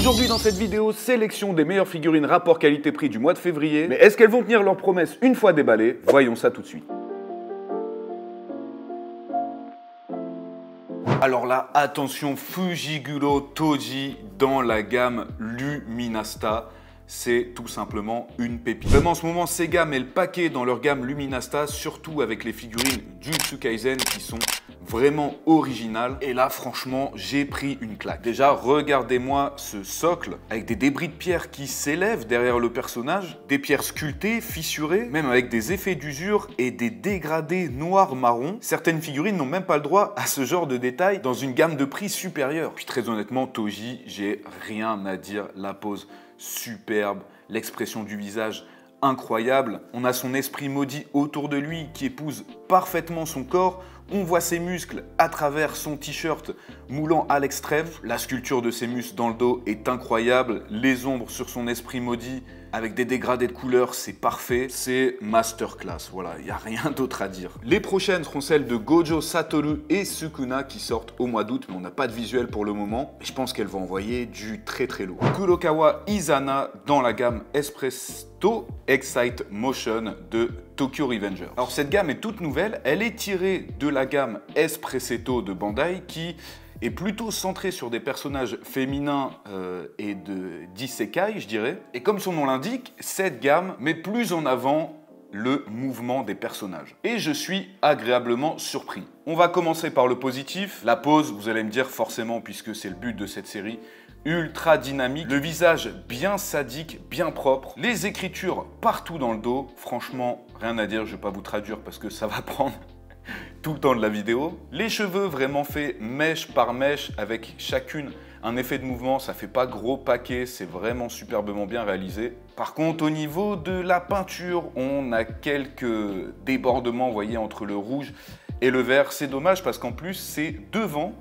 Aujourd'hui dans cette vidéo, sélection des meilleures figurines rapport qualité-prix du mois de février. Mais est-ce qu'elles vont tenir leurs promesses une fois déballées? Voyons ça tout de suite. Alors là, attention, Fujiguro Toji dans la gamme Luminasta. C'est tout simplement une pépite. Vraiment, en ce moment, Sega met le paquet dans leur gamme Luminasta, surtout avec les figurines Jujutsu Kaisen qui sont vraiment originales. Et là, franchement, j'ai pris une claque. Déjà, regardez-moi ce socle avec des débris de pierre qui s'élèvent derrière le personnage, des pierres sculptées, fissurées, même avec des effets d'usure et des dégradés noirs-marron. Certaines figurines n'ont même pas le droit à ce genre de détails dans une gamme de prix supérieure. Puis très honnêtement, Toji, j'ai rien à dire. La pose superbe, l'expression du visage incroyable. On a son esprit maudit autour de lui qui épouse parfaitement son corps. On voit ses muscles à travers son t-shirt moulant à l'extrême. La sculpture de ses muscles dans le dos est incroyable. Les ombres sur son esprit maudit avec des dégradés de couleurs, c'est parfait. C'est masterclass, voilà, il n'y a rien d'autre à dire. Les prochaines seront celles de Gojo Satoru et Sukuna qui sortent au mois d'août, mais on n'a pas de visuel pour le moment. Et je pense qu'elles vont envoyer du très très lourd. Kurokawa Izana dans la gamme Espresso Excite Motion de Tokyo Revenger. Alors cette gamme est toute nouvelle, elle est tirée de la gamme Espresso de Bandai qui est plutôt centrée sur des personnages féminins et d'isekai, je dirais. Et comme son nom l'indique, cette gamme met plus en avant le mouvement des personnages. Et je suis agréablement surpris. On va commencer par le positif. La pose, vous allez me dire forcément, puisque c'est le but de cette série, ultra dynamique, le visage bien sadique, bien propre, les écritures partout dans le dos. Franchement, rien à dire, je ne vais pas vous traduire parce que ça va prendre tout le temps de la vidéo. Les cheveux vraiment faits mèche par mèche avec chacune un effet de mouvement, ça fait pas gros paquet, c'est vraiment superbement bien réalisé. Par contre, au niveau de la peinture, on a quelques débordements, vous voyez, entre le rouge et le vert. C'est dommage parce qu'en plus, c'est devant,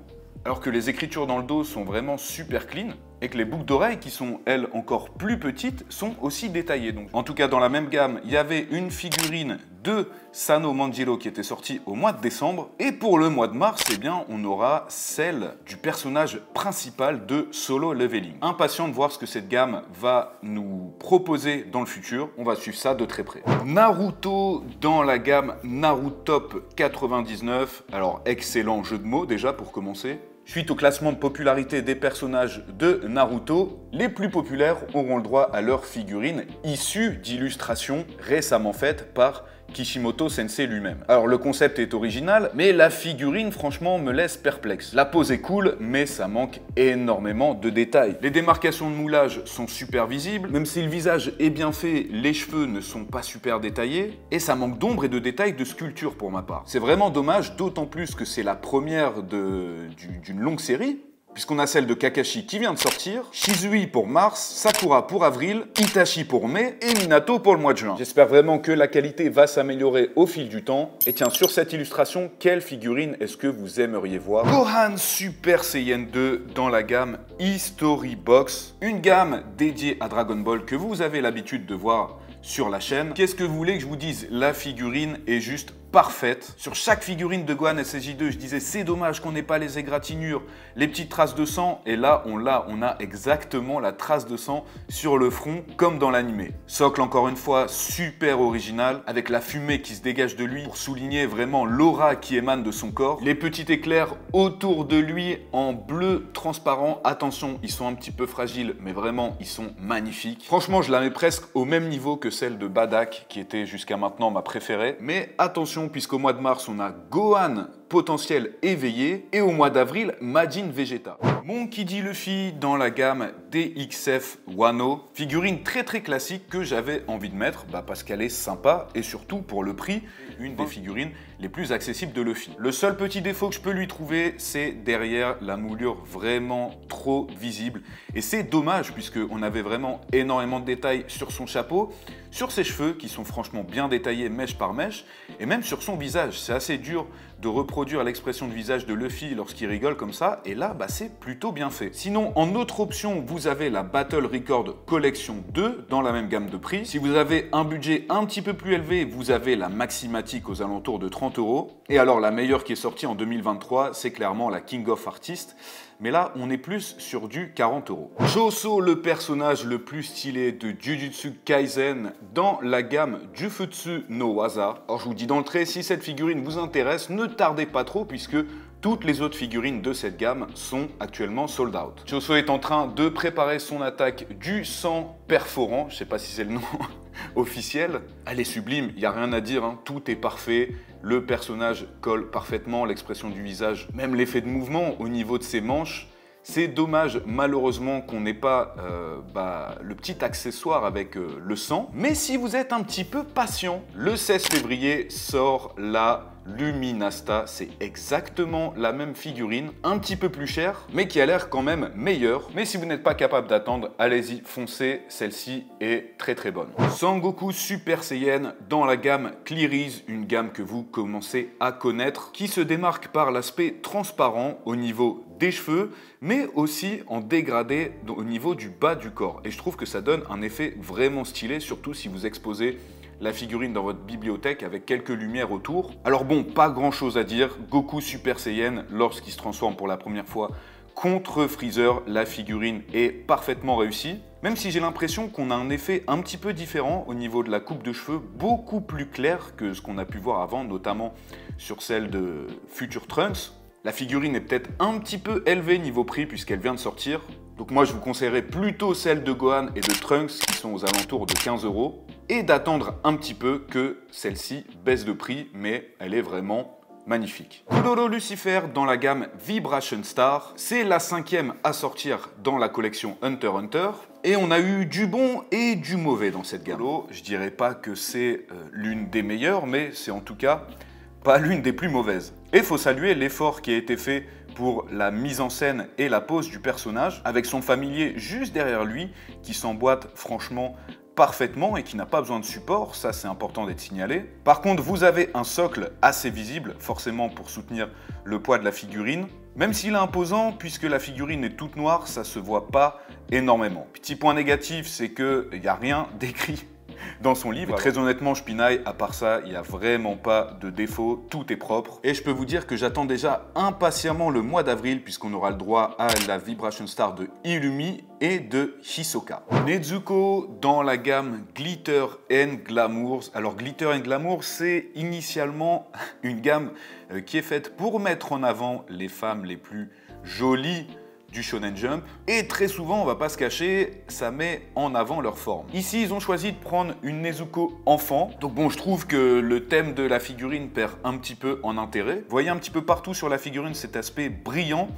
alors que les écritures dans le dos sont vraiment super clean et que les boucles d'oreilles, qui sont, elles, encore plus petites, sont aussi détaillées. Donc, en tout cas, dans la même gamme, il y avait une figurine de Sano Manjiro qui était sortie au mois de décembre. Et pour le mois de mars, eh bien, on aura celle du personnage principal de Solo Leveling. Impatient de voir ce que cette gamme va nous proposer dans le futur. On va suivre ça de très près. Naruto dans la gamme Narutop 99. Alors, excellent jeu de mots déjà pour commencer. Suite au classement de popularité des personnages de Naruto, les plus populaires auront le droit à leurs figurines issues d'illustrations récemment faites par Kishimoto Sensei lui-même. Alors le concept est original, mais la figurine franchement me laisse perplexe. La pose est cool, mais ça manque énormément de détails. Les démarcations de moulage sont super visibles, même si le visage est bien fait, les cheveux ne sont pas super détaillés, et ça manque d'ombre et de détails de sculpture pour ma part. C'est vraiment dommage, d'autant plus que c'est la première d'une longue série, puisqu'on a celle de Kakashi qui vient de sortir, Shizui pour mars, Sakura pour avril, Itachi pour mai et Minato pour le mois de juin. J'espère vraiment que la qualité va s'améliorer au fil du temps. Et tiens, sur cette illustration, quelle figurine est-ce que vous aimeriez voir? Gohan Super Saiyan 2 dans la gamme History Box, une gamme dédiée à Dragon Ball que vous avez l'habitude de voir sur la chaîne. Qu'est-ce que vous voulez que je vous dise? La figurine est juste parfaite. Sur chaque figurine de Gohan SSJ2, je disais c'est dommage qu'on n'ait pas les égratignures, les petites traces de sang, et là on a exactement la trace de sang sur le front comme dans l'animé. Socle encore une fois super original, avec la fumée qui se dégage de lui pour souligner vraiment l'aura qui émane de son corps. Les petits éclairs autour de lui en bleu transparent, attention ils sont un petit peu fragiles mais vraiment ils sont magnifiques. Franchement je la mets presque au même niveau que celle de Badak qui était jusqu'à maintenant ma préférée, mais attention puisqu'au mois de mars, on a Gohan potentiel éveillé et au mois d'avril, Majin Vegeta. Monkey D. Luffy dans la gamme DXF Wano, figurine très classique que j'avais envie de mettre parce qu'elle est sympa et surtout pour le prix, une des figurines les plus accessibles de Luffy. Le seul petit défaut que je peux lui trouver, c'est derrière la moulure vraiment trop visible et c'est dommage puisqu'on avait vraiment énormément de détails sur son chapeau, sur ses cheveux qui sont franchement bien détaillés mèche par mèche et même sur son visage. C'est assez dur de reproduire l'expression de visage de Luffy lorsqu'il rigole comme ça, et là, c'est plutôt bien fait. Sinon, en autre option, vous avez la Battle Record Collection 2 dans la même gamme de prix. Si vous avez un budget un petit peu plus élevé, vous avez la Maximatic aux alentours de 30 €. Et alors, la meilleure qui est sortie en 2023, c'est clairement la King of Artists, mais là on est plus sur du 40 €. Joso, le personnage le plus stylé de Jujutsu Kaisen dans la gamme Jufutsu no Waza. Alors je vous dis d'entrée, si cette figurine vous intéresse, ne tardez pas trop puisque toutes les autres figurines de cette gamme sont actuellement sold out. Joso est en train de préparer son attaque du sang perforant, je sais pas si c'est le nom officiel. Elle est sublime, il n'y a rien à dire, hein. Tout est parfait. Le personnage colle parfaitement, l'expression du visage, même l'effet de mouvement au niveau de ses manches. C'est dommage malheureusement qu'on n'ait pas le petit accessoire avec le sang. Mais si vous êtes un petit peu patient, le 16 février sort la Luminasta. C'est exactement la même figurine, un petit peu plus chère, mais qui a l'air quand même meilleure. Mais si vous n'êtes pas capable d'attendre, allez-y, foncez, celle-ci est très très bonne. Sangoku Super Saiyan dans la gamme Clearize, une gamme que vous commencez à connaître, qui se démarque par l'aspect transparent au niveau des cheveux, mais aussi en dégradé au niveau du bas du corps. Et je trouve que ça donne un effet vraiment stylé, surtout si vous exposez la figurine dans votre bibliothèque avec quelques lumières autour. Alors bon, pas grand chose à dire, Goku Super Saiyan, lorsqu'il se transforme pour la première fois contre Freezer, la figurine est parfaitement réussie. Même si j'ai l'impression qu'on a un effet un petit peu différent au niveau de la coupe de cheveux, beaucoup plus clair que ce qu'on a pu voir avant, notamment sur celle de Future Trunks. La figurine est peut-être un petit peu élevée niveau prix puisqu'elle vient de sortir. Donc moi je vous conseillerais plutôt celle de Gohan et de Trunks qui sont aux alentours de 15 € et d'attendre un petit peu que celle-ci baisse de prix, mais elle est vraiment magnifique. Kuroro Lucifer dans la gamme Vibration Star, c'est la 5e à sortir dans la collection Hunter x Hunter. Et on a eu du bon et du mauvais dans cette gamme. Je dirais pas que c'est l'une des meilleures, mais c'est en tout cas pas l'une des plus mauvaises. Et il faut saluer l'effort qui a été fait pour la mise en scène et la pose du personnage, avec son familier juste derrière lui, qui s'emboîte franchement parfaitement et qui n'a pas besoin de support, ça c'est important d'être signalé. Par contre, vous avez un socle assez visible, forcément pour soutenir le poids de la figurine. Même s'il est imposant, puisque la figurine est toute noire, ça se voit pas énormément. Petit point négatif, c'est qu'il n'y a rien d'écrit dans son livre. Mais très honnêtement, je pinaille, à part ça, il n'y a vraiment pas de défaut, tout est propre. Et je peux vous dire que j'attends déjà impatiemment le mois d'avril, puisqu'on aura le droit à la Vibration Star de Illumi et de Hisoka. Nezuko dans la gamme Glitter and Glamour. Alors Glitter and Glamour, c'est initialement une gamme qui est faite pour mettre en avant les femmes les plus jolies du Shonen Jump, et très souvent, on va pas se cacher, ça met en avant leur forme. Ici, ils ont choisi de prendre une Nezuko enfant, donc bon, je trouve que le thème de la figurine perd un petit peu en intérêt. Vous voyez un petit peu partout sur la figurine cet aspect brillant,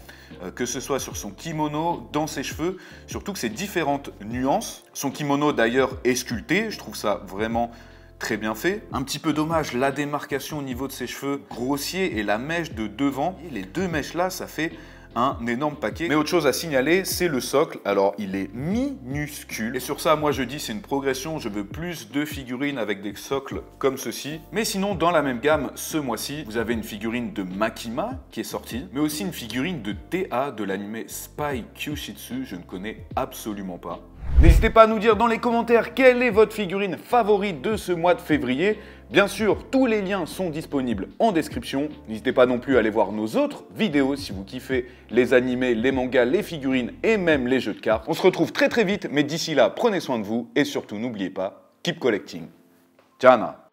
que ce soit sur son kimono, dans ses cheveux, surtout que c'est différentes nuances. Son kimono d'ailleurs est sculpté, je trouve ça vraiment très bien fait. Un petit peu dommage, la démarcation au niveau de ses cheveux grossiers et la mèche de devant. Et les deux mèches là, ça fait un énorme paquet. Mais autre chose à signaler, c'est le socle. Alors, il est minuscule. Et sur ça, moi, je dis c'est une progression. Je veux plus de figurines avec des socles comme ceci. Mais sinon, dans la même gamme, ce mois-ci, vous avez une figurine de Makima qui est sortie, mais aussi une figurine de TA de l'anime Spy Kyushitsu. Je ne connais absolument pas. N'hésitez pas à nous dire dans les commentaires quelle est votre figurine favorite de ce mois de février. Bien sûr, tous les liens sont disponibles en description. N'hésitez pas non plus à aller voir nos autres vidéos si vous kiffez les animés, les mangas, les figurines et même les jeux de cartes. On se retrouve très vite, mais d'ici là, prenez soin de vous et surtout n'oubliez pas, keep collecting. Ciao.